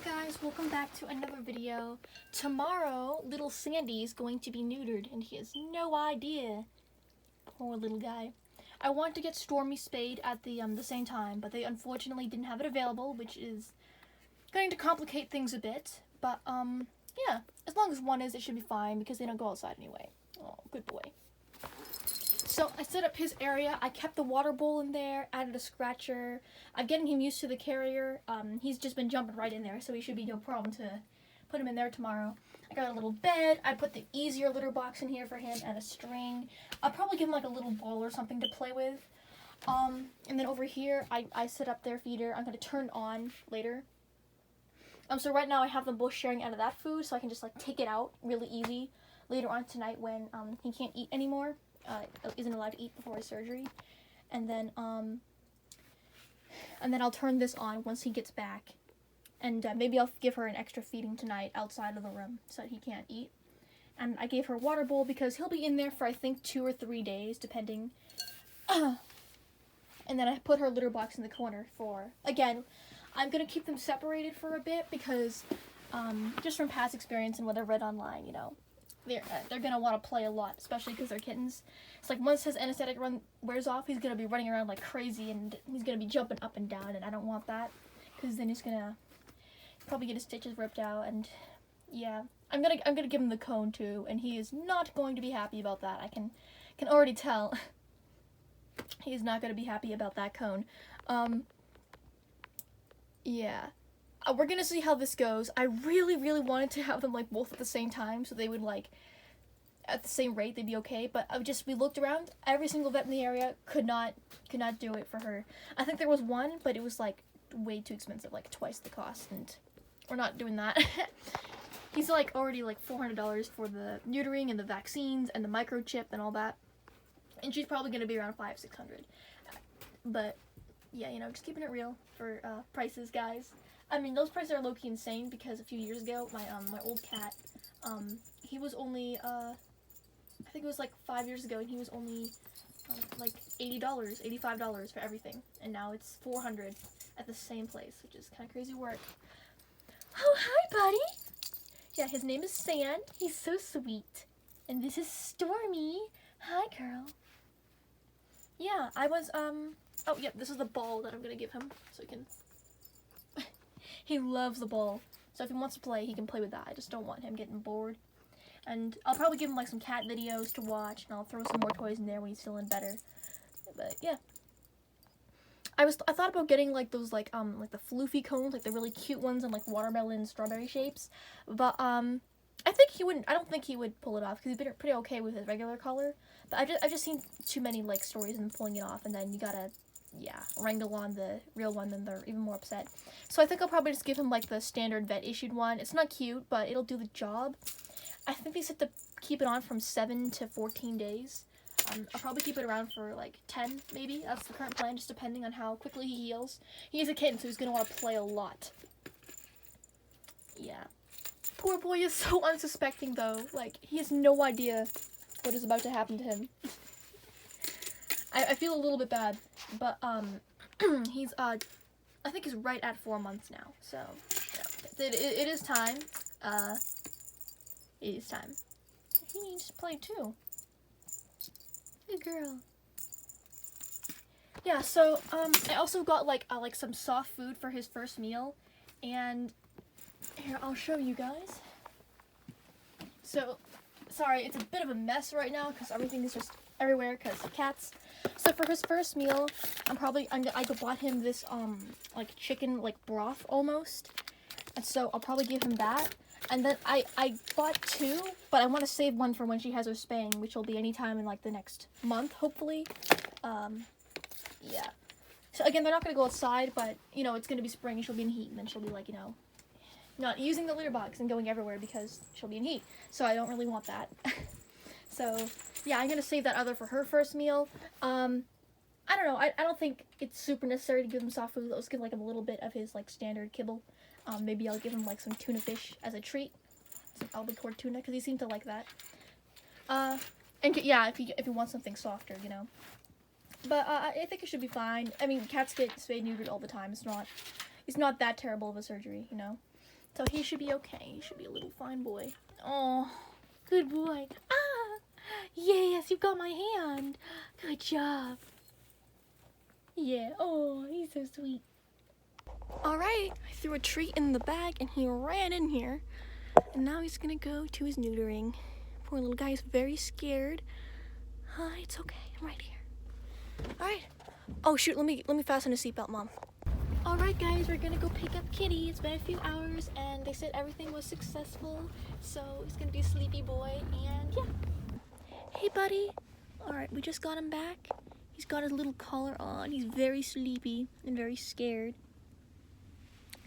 Hello guys, welcome back to another video. Tomorrow, little Sandy is going to be neutered and he has no idea. Poor little guy. I want to get Stormy spayed at the same time, but they unfortunately didn't have it available, which is going to complicate things a bit. But yeah, as long as one is, it should be fine because they don't go outside anyway. Oh, good boy. So I set up his area. I kept the water bowl in there, added a scratcher. I'm getting him used to the carrier. He's just been jumping right in there, so he should be no problem to put him in there tomorrow. I got a little bed. I put the easier litter box in here for him and a string. I'll probably give him like a little ball or something to play with. And then over here, I set up their feeder. I'm going to turn on later. So right now I have them both sharing out of that food, so I can just like take it out really easy later on tonight when he can't eat anymore. Isn't allowed to eat before his surgery, and then I'll turn this on once he gets back, and maybe I'll give her an extra feeding tonight outside of the room so that he can't eat. And I gave her a water bowl because he'll be in there for I think 2 or 3 days depending. And then I put her litter box in the corner for, again, I'm gonna keep them separated for a bit because just from past experience and what I read online, you know, they're gonna want to play a lot, especially because they're kittens. It's like once his anesthetic wears off, he's gonna be running around like crazy and he's gonna be jumping up and down, and I don't want that because then he's gonna probably get his stitches ripped out. And yeah, I'm gonna give him the cone too, and he is not going to be happy about that. I can already tell. He is not gonna be happy about that cone. Yeah. We're gonna see how this goes. I really wanted to have them like both at the same time so they would like at the same rate, they'd be okay, but we looked around, every single vet in the area could not do it for her. I think there was one, but it was like way too expensive, like twice the cost, and we're not doing that. He's like already like $400 for the neutering and the vaccines and the microchip and all that, and she's probably gonna be around $500-600. But yeah, you know, just keeping it real for prices, guys. I mean, those prices are low-key insane because a few years ago, my old cat, he was only, I think it was like 5 years ago, and he was only like $80, $85 for everything, and now it's $400 at the same place, which is kind of crazy work. Oh, hi, buddy! Yeah, his name is Sand. He's so sweet. And this is Stormy. Hi, girl. Yeah, I was, oh, yeah, this is the ball that I'm gonna give him, so he can... He loves the ball, so if he wants to play, he can play with that. I just don't want him getting bored. And I'll probably give him like some cat videos to watch, and I'll throw some more toys in there when he's feeling better. But yeah, I thought about getting like those like the floofy cones, like the really cute ones in like watermelon, strawberry shapes. But I think he wouldn't. I don't think he would pull it off because he's been pretty okay with his regular color. But I've just seen too many like stories of him pulling it off, and then you gotta. Yeah, wrangle on the real one, then they're even more upset. So I think I'll probably just give him like the standard vet issued one. It's not cute, but it'll do the job. I think they said to keep it on from 7 to 14 days. I'll probably keep it around for like 10 maybe. That's the current plan, just depending on how quickly he heals. He is a kitten, so he's gonna want to play a lot. Yeah. Poor boy is so unsuspecting though. Like, he has no idea what is about to happen to him. I feel a little bit bad, but he's I think he's right at 4 months now, so yeah, it is time. It is time. He needs to play too. Good girl. Yeah, so I also got like some soft food for his first meal, and here I'll show you guys. So sorry, it's a bit of a mess right now because everything is just everywhere because of cats. So for his first meal, I bought him this like chicken like broth almost, and so I'll probably give him that. And then I bought 2, but I want to save one for when she has her spaying, which will be anytime in like the next month, hopefully. Yeah. So again, they're not gonna go outside, but you know it's gonna be spring and she'll be in heat, and then she'll be like, you know, not using the litter box and going everywhere because she'll be in heat. So I don't really want that. So yeah, I'm gonna save that other for her first meal. I don't know. I don't think it's super necessary to give him soft food. Let's give like a little bit of his like standard kibble. Maybe I'll give him like some tuna fish as a treat, some albacore tuna, because he seemed to like that. And yeah, if he wants something softer, you know. But I think it should be fine. I mean, cats get spayed neutered all the time. It's not that terrible of a surgery, you know. So he should be okay. He should be a little fine boy. Oh, good boy. Ah, yes, you got my hand. Good job. Yeah, oh, he's so sweet. Alright, I threw a treat in the bag and he ran in here. And now he's gonna go to his neutering. Poor little guy is very scared. It's okay, I'm right here. Alright. Oh shoot, let me fasten his seatbelt, Mom. Alright guys, we're gonna go pick up Kitty. It's been a few hours and they said everything was successful. So he's gonna be a sleepy boy and yeah. Hey buddy. Alright, we just got him back. He's got his little collar on. He's very sleepy and very scared.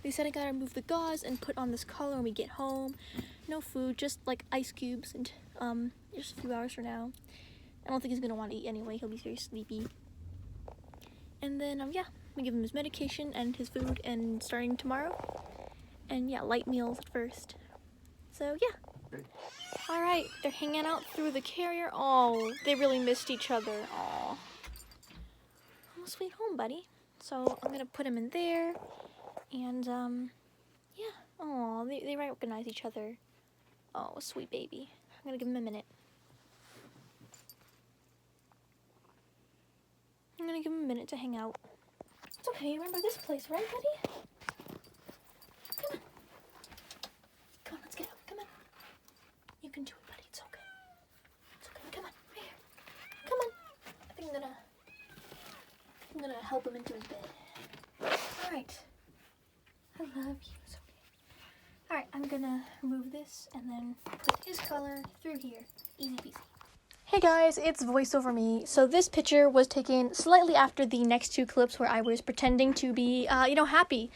They said I gotta remove the gauze and put on this collar when we get home. No food, just like ice cubes and just a few hours from now. I don't think he's gonna want to eat anyway. He'll be very sleepy. And then yeah, we give him his medication and his food and starting tomorrow. And yeah, light meals at first. So yeah. Alright, they're hanging out through the carrier. Oh, they really missed each other. Aw. Oh, sweet home, buddy. So I'm gonna put him in there. And yeah. Oh, they recognize each other. Oh, sweet baby. I'm gonna give him a minute. I'm gonna give him a minute to hang out. It's okay, remember this place, right, buddy? Come on. Come on, let's get out. Come on. You can do it, buddy. It's okay. It's okay. Come on, right here. Come on. I think I'm gonna help him into his bed. Alright. I love you. It's okay. Alright, I'm gonna remove this and then put his color through here. Easy peasy. Hey guys, it's voiceover me. So this picture was taken slightly after the next two clips where I was pretending to be, happy.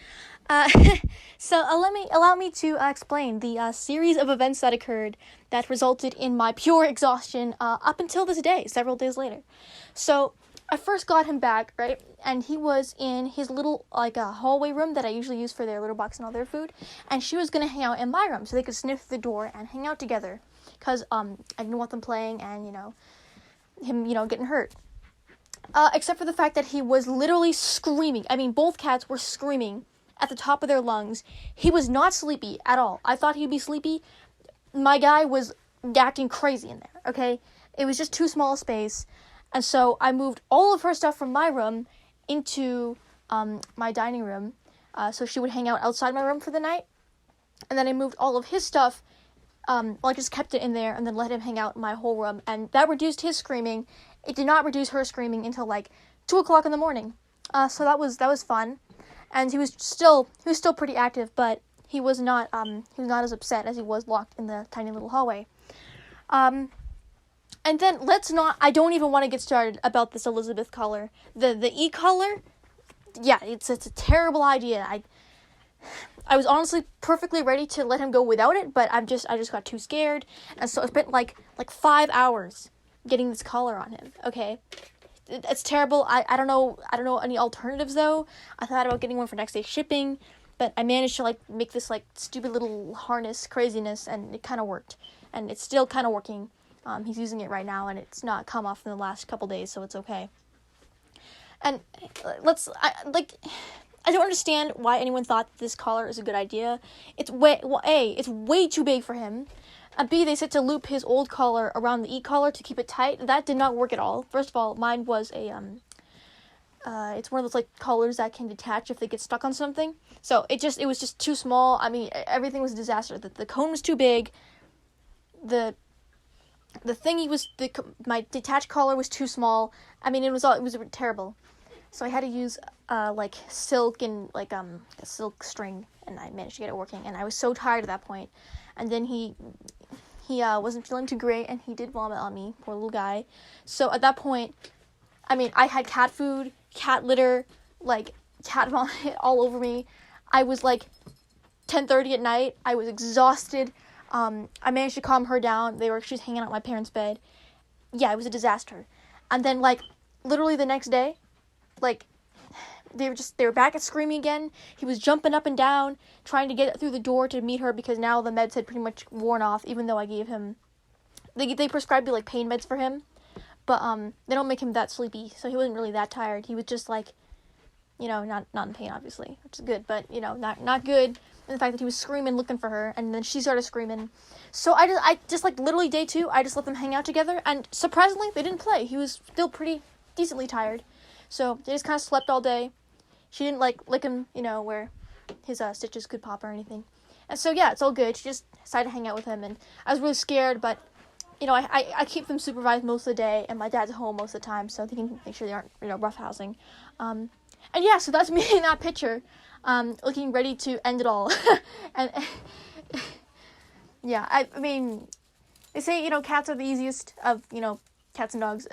So allow me to explain the series of events that occurred that resulted in my pure exhaustion up until this day, several days later. So I first got him back, right, and he was in his little, hallway room that I usually use for their litter box and all their food, and she was going to hang out in my room so they could sniff through the door and hang out together, because, I didn't want them playing and, him, getting hurt. Except for the fact that he was literally screaming. I mean, both cats were screaming at the top of their lungs. He was not sleepy at all. I thought he'd be sleepy. My guy was acting crazy in there, okay? It was just too small a space. And so I moved all of her stuff from my room into my dining room, so she would hang out outside my room for the night. And then I moved all of his stuff, I just kept it in there and then let him hang out in my whole room. And that reduced his screaming. It did not reduce her screaming until 2 o'clock in the morning. So that was fun. And he was still pretty active, but he was not as upset as he was locked in the tiny little hallway. And then I don't even want to get started about this Elizabeth collar. The E collar, yeah, it's a terrible idea. I was honestly perfectly ready to let him go without it, but I just got too scared. And so I spent like 5 hours getting this collar on him. Okay. It's terrible. I don't know any alternatives though. I thought about getting one for next day shipping, but I managed to make this stupid little harness craziness, and it kind of worked. And it's still kind of working. He's using it right now, and it's not come off in the last couple days, so it's okay. And I don't understand why anyone thought that this collar is a good idea. It's way too big for him. And B, they said to loop his old collar around the E collar to keep it tight. That did not work at all. First of all, mine was it's one of those collars that can detach if they get stuck on something. So it was just too small. I mean, everything was a disaster. The cone was too big. My detached collar was too small. I mean, it was terrible. So I had to use silk and a silk string, and I managed to get it working. And I was so tired at that point. And then he wasn't feeling too great, and he did vomit on me, poor little guy. So at that point, I mean, I had cat food, cat litter, cat vomit all over me. I was 10:30 at night. I was exhausted. I managed to calm her down. She was hanging out in my parents' bed. Yeah, it was a disaster. And then literally the next day, they were back at screaming again. He was jumping up and down, trying to get through the door to meet her because now the meds had pretty much worn off, even though I gave him, they prescribed me pain meds for him, but they don't make him that sleepy, so he wasn't really that tired. He was just not in pain, obviously, which is good, but not good. and the fact that he was screaming looking for her, and then she started screaming. So I just like literally day 2, I just let them hang out together, and surprisingly they didn't play. He was still pretty decently tired, so they just kind of slept all day. She didn't like lick him, you know, where his stitches could pop or anything. And so yeah, it's all good. She just decided to hang out with him, and I was really scared, but you know, I keep them supervised most of the day, and my dad's at home most of the time, so they can make sure they aren't, you know, roughhousing. And yeah, so that's me in that picture, looking ready to end it all. And yeah, I mean, they say, you know, cats are the easiest of, you know, cats and dogs.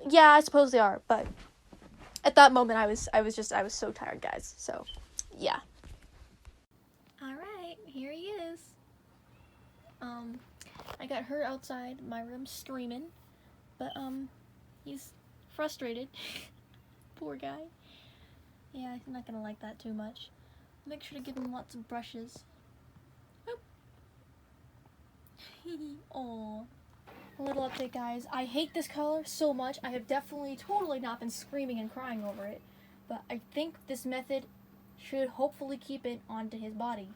Yeah, I suppose they are, but at that moment, I was so tired, guys. So, yeah. All right, here he is. I got her outside my room screaming, but he's frustrated. Poor guy. Yeah, he's not gonna like that too much. Make sure to give him lots of brushes. Aww. A little update, guys. I hate this color so much. I have definitely, totally not been screaming and crying over it, but I think this method should hopefully keep it onto his body.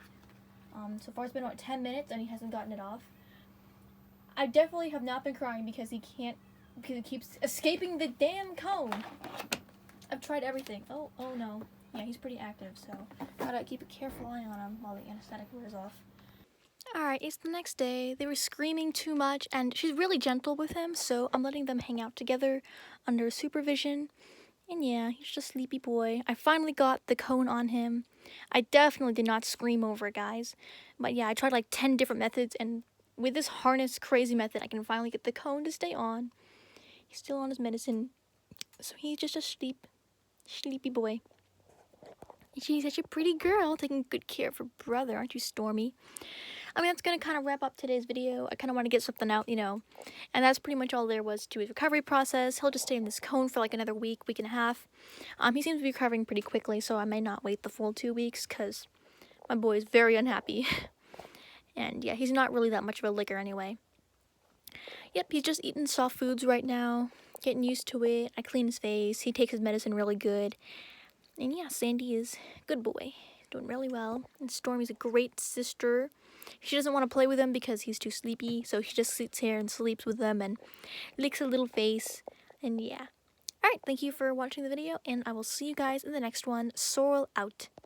So far it's been about 10 minutes and he hasn't gotten it off. I definitely have not been crying because he keeps escaping the damn cone. I've tried everything. Oh no. Yeah, he's pretty active, so gotta keep a careful eye on him while the anesthetic wears off. Alright, it's the next day. They were screaming too much, and she's really gentle with him, so I'm letting them hang out together under supervision. And yeah, he's just a sleepy boy. I finally got the cone on him. I definitely did not scream over it, guys. But yeah, I tried like 10 different methods, and with this harness crazy method, I can finally get the cone to stay on. He's still on his medicine, so he's just a sleepy boy. She's such a pretty girl, taking good care of her brother, aren't you, Stormy? I mean, that's going to kind of wrap up today's video. I kind of want to get something out, you know. And that's pretty much all there was to his recovery process. He'll just stay in this cone for like another week and a half. He seems to be recovering pretty quickly, so I may not wait the full 2 weeks because my boy is very unhappy. And yeah, he's not really that much of a licker anyway. Yep, he's just eating soft foods right now, getting used to it. I clean his face. He takes his medicine really good. And yeah, Sandy is a good boy, doing really well. And Stormy's a great sister. She doesn't want to play with him because he's too sleepy, so she just sits here and sleeps with them and licks her little face. And yeah. Alright, thank you for watching the video, and I will see you guys in the next one. Sorrel out.